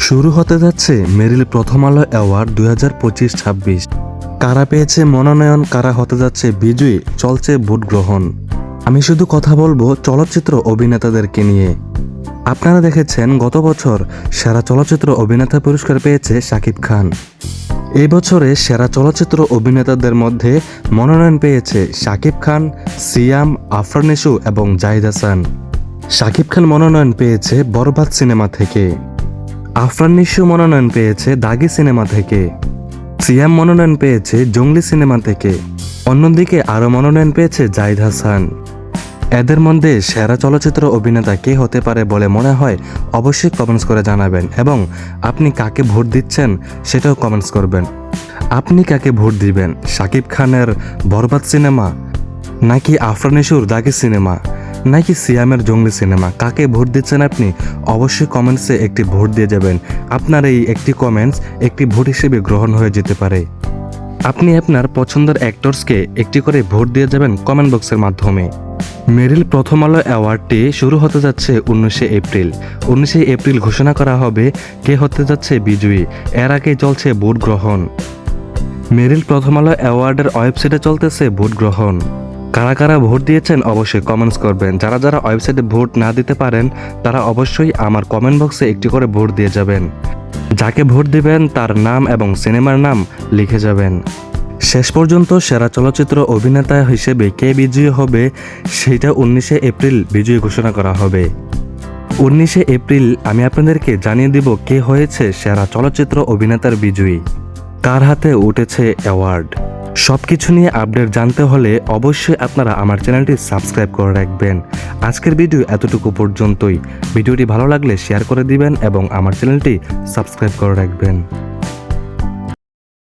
শুরু হতে যাচ্ছে মেরিল প্রথম আলো অ্যাওয়ার্ড 2025-26। কারা পেয়েছে মনোনয়ন, কারা হতে যাচ্ছে বিজয়ী, চলছে ভোট গ্রহণ। আমি শুধু কথা বলবো চলচ্চিত্র অভিনেতাদেরকে নিয়ে। আপনারা দেখেছেন গত বছর সেরা চলচ্চিত্র অভিনেতা পুরস্কার পেয়েছে শাকিব খান। এই বছরে সেরা চলচ্চিত্র অভিনেতাদের মধ্যে মনোনয়ন পেয়েছে শাকিব খান, সিয়াম, আফরান নিশু এবং জাহিদ হাসান। শাকিব খান মনোনয়ন পেয়েছে বরবাদ সিনেমা থেকে, আফরান নিশু মনোনয়ন পেয়েছে দাগি সিনেমা থেকে, সিয়াম মনোনয়ন পেয়েছে জঙ্গলি সিনেমা থেকে, অন্যদিকে আরও মনোনয়ন পেয়েছে জাহিদ হাসান। এদের মধ্যে সেরা চলচ্চিত্র অভিনেতা কে হতে পারে বলে মনে হয় অবশ্যই কমেন্টস করে জানাবেন, এবং আপনি কাকে ভোট দিচ্ছেন সেটাও কমেন্টস করবেন। আপনি কাকে ভোট দিবেন? শাকিব খানের বরবাদ সিনেমা, নাকি আফরান নিশুর দাগি সিনেমা, নাকি সিয়ামের জঙ্গলি সিনেমা? কাকে ভোট দিচ্ছেন আপনি অবশ্যই কমেন্টসে একটি ভোট দিয়ে যাবেন। আপনার এই একটি কমেন্টস একটি ভোট হিসেবে গ্রহণ হয়ে যেতে পারে। আপনি আপনার পছন্দের অ্যাক্টরসকে একটি করে ভোট দিয়ে যাবেন কমেন্ট বক্সের মাধ্যমে। মেরিল প্রথম আলো অ্যাওয়ার্ডটি শুরু হতে যাচ্ছে 19শে এপ্রিল। 19শে এপ্রিল ঘোষণা করা হবে কে হতে যাচ্ছে বিজয়ী। এর আগে চলছে ভোট গ্রহণ। মেরিল প্রথম আলো অ্যাওয়ার্ডের ওয়েবসাইটে চলতেছে ভোট গ্রহণ। কারা কারা ভোট দিয়েছেন অবশ্যই কমেন্টস করবেন। যারা যারা ওয়েবসাইটে ভোট না দিতে পারেন তারা অবশ্যই আমার কমেন্ট বক্সে একটি করে ভোট দিয়ে যাবেন। যাকে ভোট দিবেন তার নাম এবং সিনেমার নাম লিখে যাবেন। শেষ পর্যন্ত সেরা চলচ্চিত্র অভিনেতা হিসেবে কে বিজয়ী হবে সেটা 19শে এপ্রিল বিজয়ী ঘোষণা করা হবে। 19শে এপ্রিল আমি আপনাদেরকে জানিয়ে দিব কে হয়েছে সেরা চলচ্চিত্র অভিনেতার বিজয়ী, কার হাতে উঠেছে অ্যাওয়ার্ড। সব কিছু নিয়ে আপডেট জানতে হলে অবশ্যই আপনারা আমার চ্যানেলটি সাবস্ক্রাইব করে রাখবেন। আজকের ভিডিও এতটুকু পর্যন্তই। ভিডিওটি ভালো লাগলে শেয়ার করে দিবেন এবং আমার চ্যানেলটি সাবস্ক্রাইব করে রাখবেন।